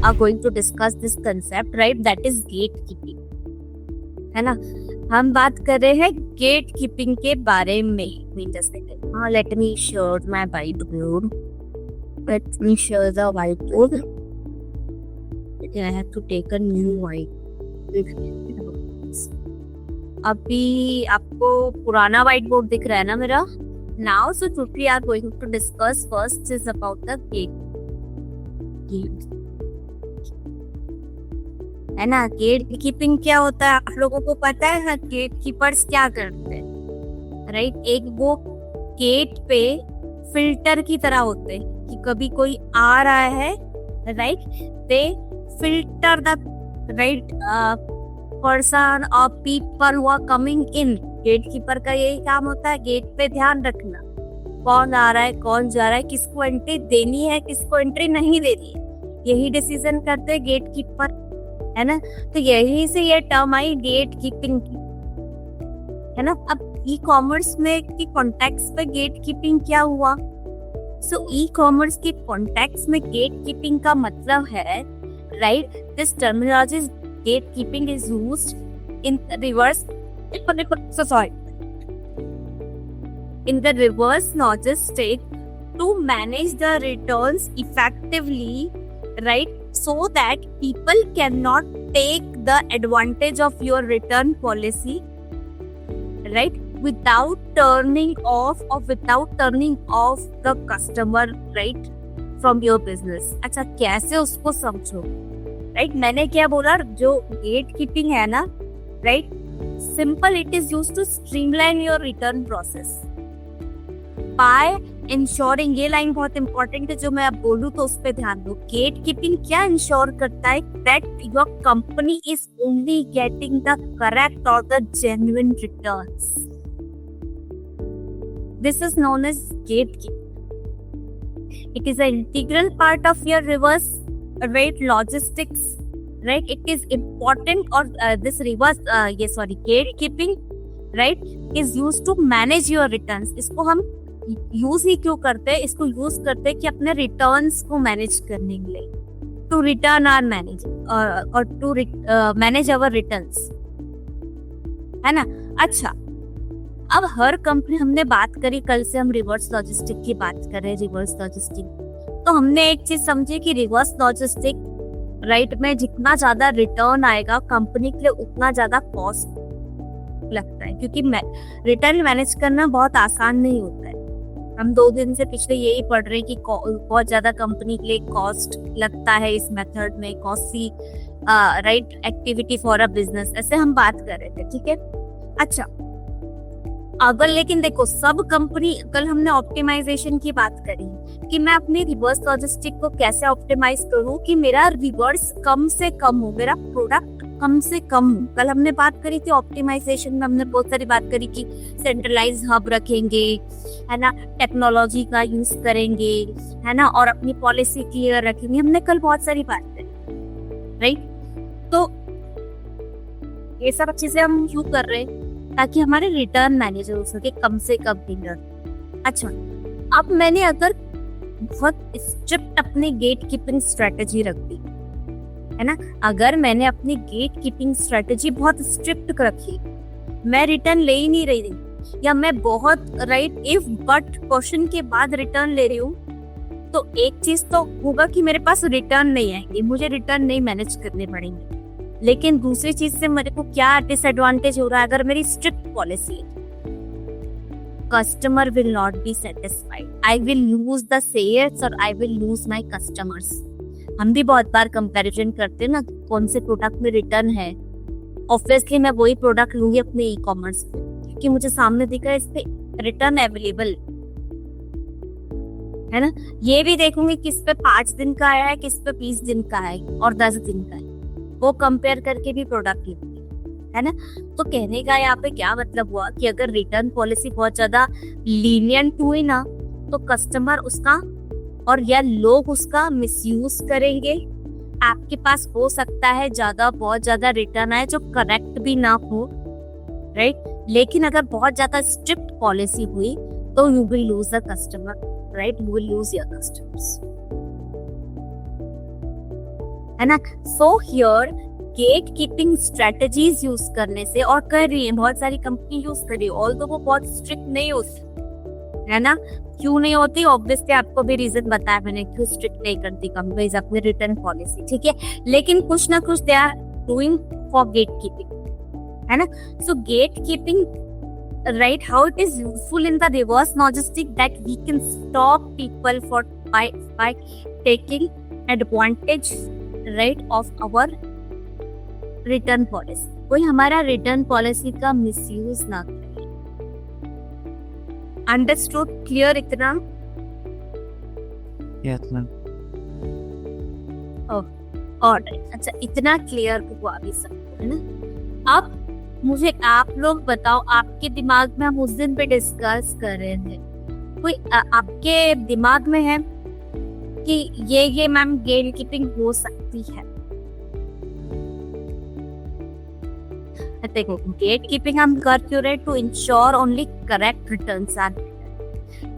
are going to discuss this concept, right? That is gatekeeping, है ना. हम बात कर रहे हैं गेट कीपिंग के बारे में. Let me share my whiteboard. Let me share the whiteboard. I have to take a new white. अभी आपको पुराना white board दिख रहा है ना मेरा. Now, so today we are going to discuss first is about the gate. है ना. गेट कीपिंग क्या होता है आप लोगों को पता है ना. गेट कीपर्स क्या करते हैं, राइट. एक वो गेट पे फिल्टर की तरह होते हैं कि कभी कोई आ रहा है, right. They filter the right person और people who are coming in. Gate keeper का यही काम होता है, गेट पे ध्यान रखना कौन आ रहा है कौन जा रहा है, किसको एंट्री देनी है किसको एंट्री नहीं देनी है, यही डिसीजन करते हैं गेट कीपर, है ना. तो यही से ये टर्म आई गेट कीपिंग की, है ना. अब ई कॉमर्स में की कॉन्टेक्स्ट पे गेट कीपिंग क्या हुआ. सो ई कॉमर्स के कॉन्टेक्स्ट में गेट कीपिंग का मतलब है, right, this terminology gate keeping is used in reverse in the reverse logistic to manage the returns effectively, right, so that people cannot take the advantage of your return policy, right, without turning off the customer, right, from your business. अच्छा, कैसे उसको समझो, right. मैंने क्या बोला, जो gate keeping है ना, right, simple, it is used to streamline your return process by ensuring, ये लाइन बहुत इंपॉर्टेंट है जो मैं अब बोलूं तो उस पे ध्यान दो. गेट कीपिंग क्या इंश्योर करता है, that your company is only getting the correct or the genuine returns. This is known as gatekeeping. It is an integral part of your reverse rate logistics, right. It is important, or this reverse gatekeeping, right, is used to manage your returns. इसको हम use ही क्यों करते हैं, इसको use करते हैं कि अपने रिटर्न्स को मैनेज करने के लिए, टू रिटर्न आर मैनेज और टू मैनेज अवर रिटर्न्स, है ना. अच्छा, अब हर कंपनी, हमने बात करी कल से हम रिवर्स लॉजिस्टिक की बात कर रहे हैं. रिवर्स लॉजिस्टिक तो हमने एक चीज समझी कि रिवर्स लॉजिस्टिक, राइट, में जितना ज्यादा रिटर्न आएगा कंपनी के लिए उतना ज्यादा कॉस्ट लगता है, क्योंकि रिटर्न मैनेज करना बहुत आसान नहीं होता है. हम 2 दिन से पिछले यही पढ़ रहे हैं कि बहुत ज्यादा कंपनी के लिए कॉस्ट लगता है इस मेथड में, costly right activity for a business, ऐसे हम बात कर रहे थे, ठीक है. अच्छा, अगर लेकिन देखो सब कंपनी, कल हमने ऑप्टिमाइजेशन की बात करी कि मैं अपनी रिवर्स लॉजिस्टिक को कैसे ऑप्टिमाइज करूं कि मेरा रिवर्स कम से कम हो, मेरा प्रोडक्ट कम से कम हो. कल हमने बात करी थी ऑप्टिमाइजेशन में, हमने बहुत सारी बात करी कि सेंट्रलाइज हब रखेंगे, है ना, टेक्नोलॉजी का यूज करेंगे, है ना, और अपनी पॉलिसी क्लियर रखेंगे. हमने कल बहुत सारी बात करी, राइट. तो ये सब चीजें हम क्यों कर रहे हैं, ताकि हमारे रिटर्न मैनेज हो सके कम से कम रिटर्न. अच्छा, अब मैंने अगर बहुत स्ट्रिक्ट अपनी गेट कीपिंग स्ट्रेटेजी रख दी, है ना, अगर मैंने अपनी गेट कीपिंग स्ट्रेटेजी बहुत स्ट्रिक्ट रखी, मैं रिटर्न ले ही नहीं रही थी, या मैं बहुत राइट इफ बट क्वेश्चन के बाद रिटर्न ले रही हूँ, तो एक चीज तो होगा कि मेरे पास रिटर्न नहीं आएंगे, मुझे रिटर्न नहीं मैनेज करने पड़ेंगे. लेकिन दूसरी चीज से मेरे को क्या डिसएडवांटेज हो रहा है, अगर मेरी स्ट्रिक्ट पॉलिसी है, customer will not be satisfied, I will lose the sales और I will lose my customers. हम भी बहुत बार कंपैरिजन करते हैं ना, कौन से प्रोडक्ट में रिटर्न है. ऑब्वियसली मैं वही प्रोडक्ट लूंगी अपने ई कॉमर्स पे, क्योंकि मुझे सामने दिखा है इस पे रिटर्न अवेलेबल, है ना. ये भी देखूंगी किस पे 5 दिन का आया है, किस पे 20 दिन का है और 10 दिन का है, वो कंपेयर करके भी प्रोडक्ट लूंगी, है ना. तो कहने का यहाँ पे क्या मतलब हुआ कि अगर रिटर्न पॉलिसी बहुत ज्यादा लीनियंट हुई ना, तो कस्टमर उसका और या लोग उसका मिसयूज करेंगे. आपके पास हो सकता है बहुत ज्यादा रिटर्न आए जो करेक्ट भी ना हो, राइट. लेकिन अगर बहुत ज्यादा स्ट्रिक्ट पॉलिसी हुई तो you will lose the customer, right, you will lose your customers. है ना। So here gate keeping strategies use करने से, और कर रही है बहुत सारी कंपनी यूज कर रही है, ऑल्दो वो बहुत स्ट्रिक्ट नहीं होती है ना। क्यों नहीं होती, ऑब्वियसली आपको भी रीजन बताया मैंने क्यों स्ट्रिक्ट नहीं करती कंपनीज अपनी रिटर्न पॉलिसी, ठीक है। लेकिन कुछ ना कुछ they are doing for gate keeping, है ना। So gate keeping, right, how it is useful in the reverse logistic, that we can stop people for by taking advantage, right, of our return policy. कोई हमारा return policy का misuse ना करे। Understood, clear इतना? Yes ma'am. Alright, अच्छा इतना clear हुआ अभी सब, है ना। अब मुझे आप लोग बताओ, आपके दिमाग में हम उस दिन पे डिस्कस कर रहे थे, कोई आपके दिमाग में है कि ये मैम गेट कीपिंग हो सकती है? देखो, गेट कीपिंग हम कर क्यों रहे, to ensure only correct returns are,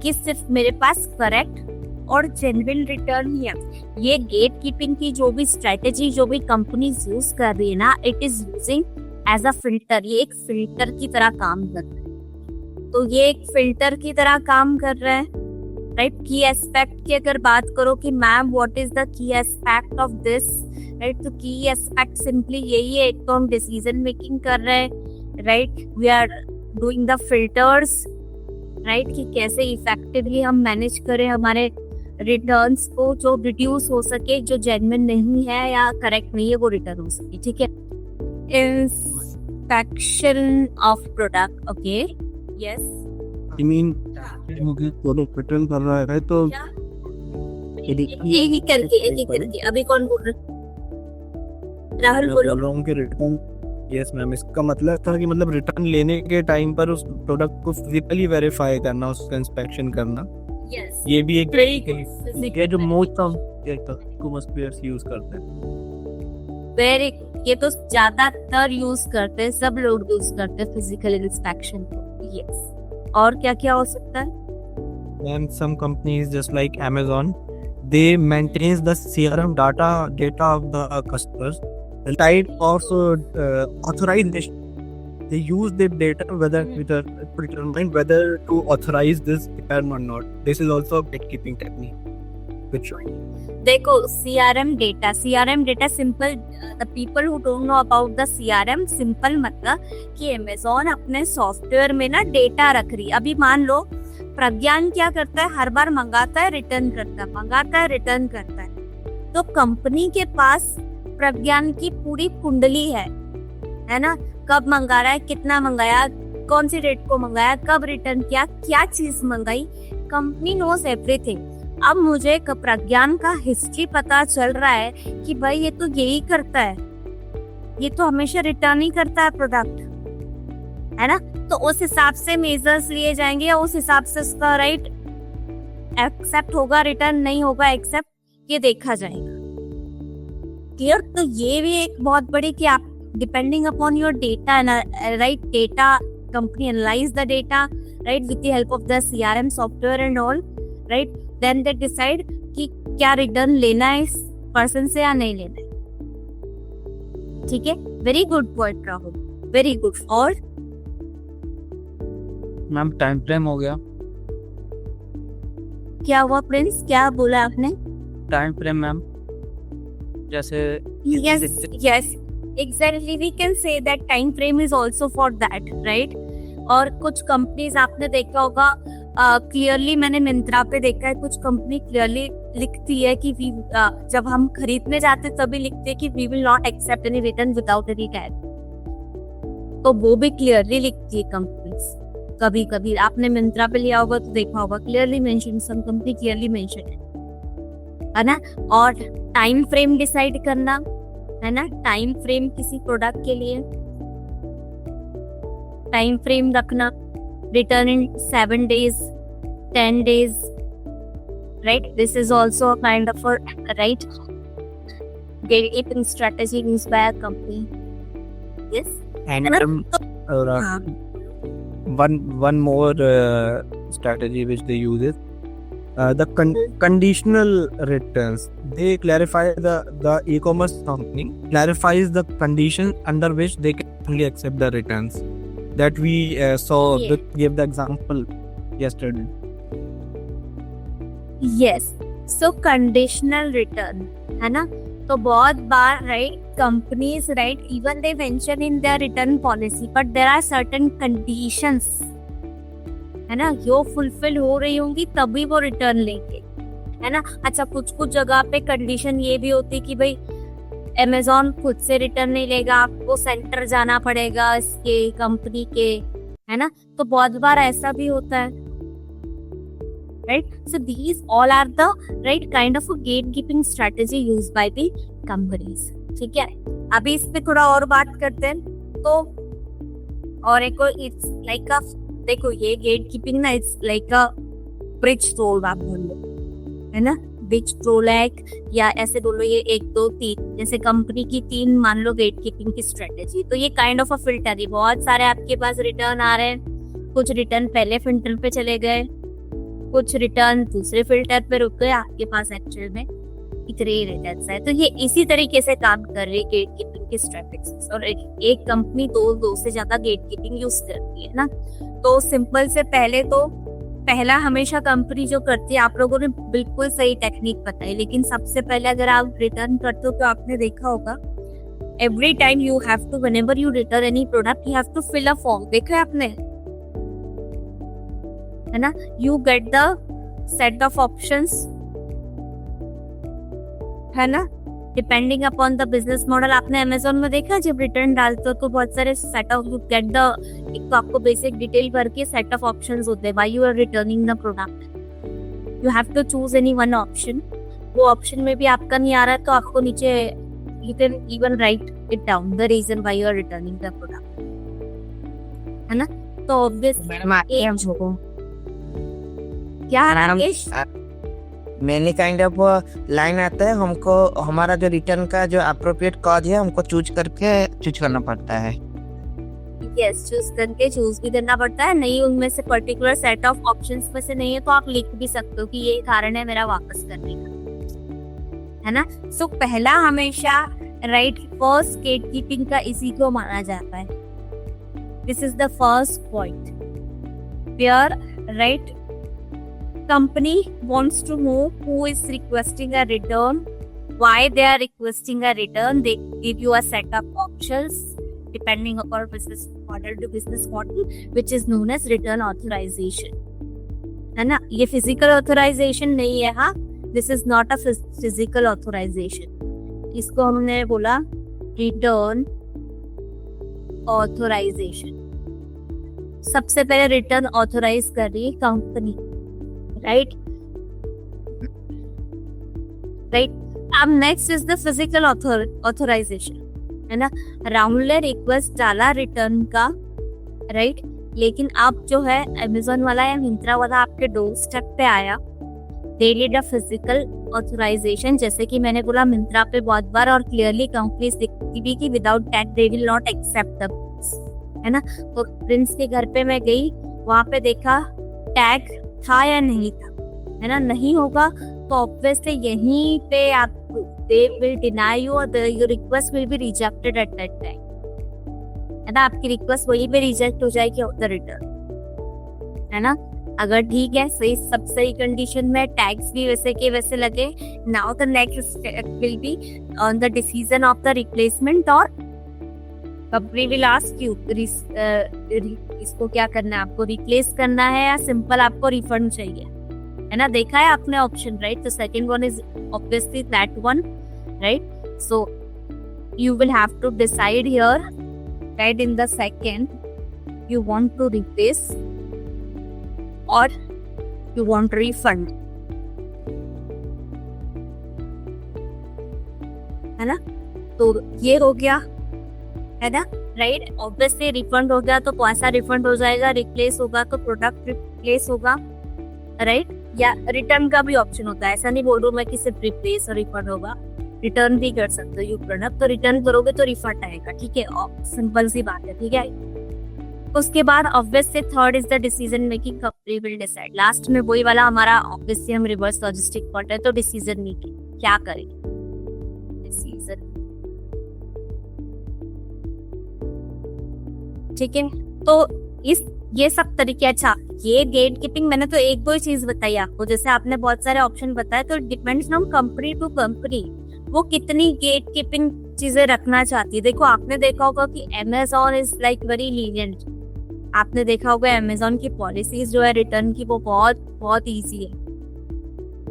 कि सिर्फ मेरे पास करेक्ट और जेन्युइन रिटर्न ही है। ये गेट कीपिंग की जो भी स्ट्रेटेजी जो भी कंपनीज यूज कर रही है ना, it is using as a filter. ये एक फिल्टर की तरह काम कर रहा है। तो ये एक फिल्टर की तरह काम कर रहा है, राइट। की एस्पेक्ट की अगर बात करो कि ma'am what is the key aspect of this, right, तो की एस्पेक्ट सिंपली यही है, एक तो हम डिसीजन मेकिंग कर रहे हैं, right, we are doing the filters, right, कि कैसे इफेक्टिवली हम मैनेज करें हमारे रिटर्न्स को, जो रिड्यूस हो सके, जो जेन्युइन नहीं है या करेक्ट नहीं है वो रिटर्न हो सके, ठीक है। Inspection of product, okay, yes. I mean, मुझे प्रोडक्ट रिटर्न कर रहा है तो ये करके अभी कौन बोल रहा है? राहुल बोल रहा हूँ कि रिटर्न। यस मैम, इसका मतलब था कि मतलब रिटर्न लेने के टाइम पर उस प्रोडक्ट को फिजिकली वेरीफाई करना, उसका इंस्पेक्शन करना। yes. ये भी एक है जो most of commerce players use करते हैं। वेरी, ये तो ज्यादातर यूज करते हैं, सब लोग यूज करते हैं फिजिकल इंस्पेक्शन को। यस, और क्या क्या हो सकता है? And some companies just like Amazon, they maintains the CRM data of the customers. The type also authorize this. They use the data whether to determine whether to authorize this return or not. This is also a gatekeeping technique. Which देखो, CRM data simple, the people who don't know about the CRM, simple मतलब कि Amazon अपने software में ना data रख रही। अभी मान लो प्रज्ञान क्या करता है, हर बार मंगाता है रिटर्न करता है, मंगाता है रिटर्न करता है। तो कंपनी के पास प्रज्ञान की पूरी कुंडली है ना, कब मंगा रहा है, कितना मंगाया, कौन सी डेट को मंगाया, कब रिटर्न किया, क्या चीज मंगाई, कंपनी नोज एवरीथिंग। अब मुझे प्रज्ञान का हिस्ट्री पता चल रहा है कि भाई ये तो यही करता है, ये तो हमेशा रिटर्न ही करता है प्रोडक्ट, है ना। तो उस हिसाब से मेजर्स लिए जाएंगे, या उस हिसाब से उसका राइट एक्सेप्ट होगा, रिटर्न नहीं होगा एक्सेप्ट, ये देखा जाएगा। क्लियर? तो ये भी एक बहुत बड़ी कि आप depending upon your data, right, data company analyse the data, right, with the help of the CRM software and all, right, then they decide कि क्या रिटर्न लेना है इस पर्सन से या नहीं लेना है, ठीक है। Very good point Rahul, very good. और मैम टाइम फ्रेम हो गया। क्या हुआ प्रिंस, क्या बोला आपने? टाइम फ्रेम मैम, जैसे yes exactly, we can say that time frame is also for that, right। और कुछ कंपनीज आपने देखा होगा क्लियरली, मैंने मिंत्रा पे देखा है, कुछ कंपनी क्लियरली लिखती है कि जब हम खरीदने जाते तभी लिखते हैं कि we will not accept any return without any tag. तो वो भी क्लियरली लिखती है कंपनीज। कभी कभी आपने मिंत्रा पे लिया होगा तो देखा होगा clearly mention, some company clearly mention है ना। और टाइम फ्रेम डिसाइड करना, है ना, टाइम फ्रेम किसी प्रोडक्ट के लिए टाइम फ्रेम रखना, return in 7 days, 10 days, right? This is also a kind of a right gatekeeping strategy used by a company. Yes. And one more strategy which they use is conditional returns, they clarify the e-commerce company clarifies the conditions under which they can only accept the returns that we saw. Yeah. Gave the example yesterday. Yes, so conditional return है ना, तो बहुत बार right companies right even they mention in their return policy but there are certain conditions है ना, जो fulfil हो रही होंगी तभी वो रिटर्न लेंगे, है ना। अच्छा, कुछ कुछ जगह पे कंडीशन ये भी होती कि भाई अमेज़न खुद से रिटर्न नहीं लेगा, आपको सेंटर जाना पड़ेगा इसके कंपनी के, है ना। तो बहुत बार ऐसा भी होता है, right? So these all are the right kind of a gatekeeping strategy used by the companies. ठीक है, अभी इस पे थोड़ा और बात करते हैं। तो और एक इट्स लाइक अ, देखो ये गेटकीपिंग ना it's like a bridge role आप बोल लो, है ना, ब्रिज रोल या ऐसे बोलो ये 1 2 3 जैसे कंपनी की 3 मान लो गेटकीपिंग की स्ट्रेटेजी। तो ये काइंड ऑफ अ फिल्टर है, बहुत सारे आपके पास रिटर्न आ रहे हैं, कुछ रिटर्न पहले फिल्टर पे चले गए, कुछ रिटर्न दूसरे फिल्टर पे रुक गए, आपके पास एक्चुअल में इतने ही रिटर्न्स है। तो ये इसी तरीके से काम कर रही है गेटकीपिंग की स्ट्रेटेजीज, और एक कंपनी दो से ज्यादा गेटकीपिंग यूज करती है ना। तो सिंपल से पहला हमेशा कंपनी जो करती है, आप लोगों ने बिल्कुल सही टेक्निक बताई, लेकिन सबसे पहले अगर आप रिटर्न करते हो तो आपने देखा होगा every time you have to, whenever you return any product you have to fill a form. देखा है आपने, है ना, you get the set of options, है ना, depending upon the business model. आपने अमेज़न में देखा जब रिटर्न डालते हो तो बहुत सारे set of, you get the, एक तो आपको बेसिक डिटेल भर के सेट ऑफ ऑप्शंस होते हैं why you are returning the product. You have to choose any one option. वो ऑप्शन में भी आपका नहीं आ रहा है तो आपको नीचे you can even write it down the reason why you are returning the product, है ना। तो ऑब्वियसली क्या Rakesh mainly kind of line आता है, हमको हमारा जो रिटर्न का जो अप्रोप्रिएट कॉज है हमको चूज करना पड़ता है। यस, चूज करके चूज भी करना पड़ता है, नहीं उनमें से पर्टिकुलर सेट ऑफ ऑप्शंस में से नहीं है तो आप लिख भी सकते हो कि ये कारण है मेरा वापस करने का, है ना। सो पहला हमेशा राइट फर्स्ट गेटकीपिंग का इसी को माना जाता है। This is the first point where right company wants to know who is requesting a return, why they are requesting a return. They give you a set of options depending upon business model to business model, which is known as return authorization, है ना। ये physical authorization नहीं है, हाँ, this is not a physical authorization. इसको हमने बोला return authorization। सबसे पहले रिटर्न ऑथोराइज कर रही है कंपनी, राइट। अब next is the physical authorisation, है ना। राहुल ने रिक्वेस्ट डाला रिटर्न का, राइट, लेकिन अब जो है अमेज़न वाला या मिंत्रा वाला आपके डोर स्टेप पे आया, they need a physical authorisation. जैसे कि मैंने बोला मिंत्रा पे बहुत बार और क्लियरली कंपनीज दिखती भी कि without tag they will not accept the, है ना। तो प्रिंस के घर पे मैं गई, वहां पे देखा टैग था या नहीं था, है ना। नहीं होगा तो ऑब्वियसली यहीं पे आप दे विल डिनाई यू और your request will be rejected at that time, है ना। आपकी रिक्वेस्ट वहीं पे रिजेक्ट हो जाएगी ऑफ द रिटर्न, है ना। अगर ठीक है, सही सब सही कंडीशन में, टैग्स भी वैसे के वैसे लगे, now the next step will be on the decision of the replacement, और कंपनी विल आस्क यू इसको क्या करना है, आपको रिप्लेस करना है या सिंपल आपको रिफंड चाहिए, है ना। देखा है आपने ऑप्शन, राइट। तो second one is obviously that one, right. So you will have to decide here, right, in the second you want to replace or you want refund, है ना। तो ये हो गया, है ना, राइट। ऑब्वियसली रिफंड हो गया तो पैसा रिफंड हो जाएगा, रिप्लेस होगा तो प्रोडक्ट रिप्लेस होगा, राइट। या रिटर्न का भी ऑप्शन होता है, ऐसा नहीं बोल रहा मैं कि सिर्फ रिप्लेस और रिफंड होगा, रिटर्न भी कर सकते हो। यू प्रोडक्ट तो रिटर्न करोगे तो रिफंड आएगा, ठीक है, सिंपल सी बात है, ठीक है। उसके बाद obviously third is the decision making, company will decide. Last में वही वाला हमारा ऑब्वियसली हम रिवर्स लॉजिस्टिक पढ़ रहे हैं, तो डिसीजन मेकिंग क्या करें, डिसीजन, ठीक है। तो ये सब तरीके, अच्छा ये गेट कीपिंग मैंने तो एक दो ही चीज बताई आपको, जैसे आपने बहुत सारे ऑप्शन बताए, तो depends on company to company वो कितनी गेट कीपिंग चीजें रखना चाहती है। देखो आपने देखा होगा कि Amazon is like very lenient, आपने देखा होगा अमेज़न की पॉलिसीज जो है रिटर्न की वो बहुत बहुत इजी है।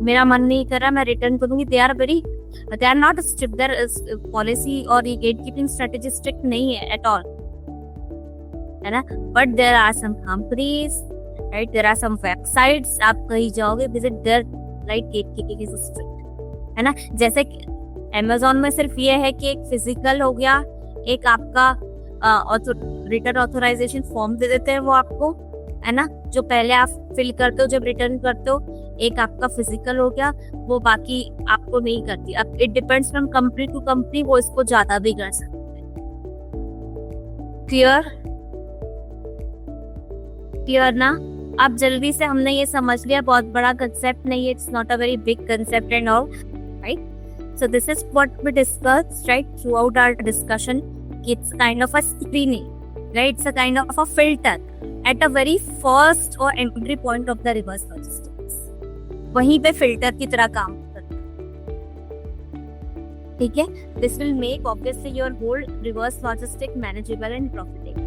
मेरा मन नहीं कर रहा मैं रिटर्न करूंगी, they are not strict, their policy और ये गेट कीपिंग स्ट्रेटेजी स्ट्रिक्ट नहीं है एट ऑल, है ना। But there are some companies, right, there are some websites, आप कहीं जाओगे visit there, right, gate keeping is strict, है ना। जैसे अमेज़न में सिर्फ ये है कि एक फिजिकल हो गया, एक आपका रिटर्न ऑथराइजेशन फॉर्म दे देते हैं वो आपको, है ना, जो पहले आप फिल करते हो जब रिटर्न करते हो, एक आपका फिजिकल हो गया, वो बाकी आपको नहीं करती। अब it depends from company to company, वो इसको ज्यादा भी कर सकते हैं। क्लियर ना। अब जल्दी से हमने ये समझ लिया, बहुत बड़ा कंसेप्ट नहीं है, it's not a very big concept and all, right. So this is what we discussed, right, throughout our discussion. It's kind of a screening, right? It's a kind of a filter at a very first or entry point of the reverse logistics. वहीं पे filter की तरह काम करता है, ठीक है। This will make obviously your whole reverse logistic manageable and profitable.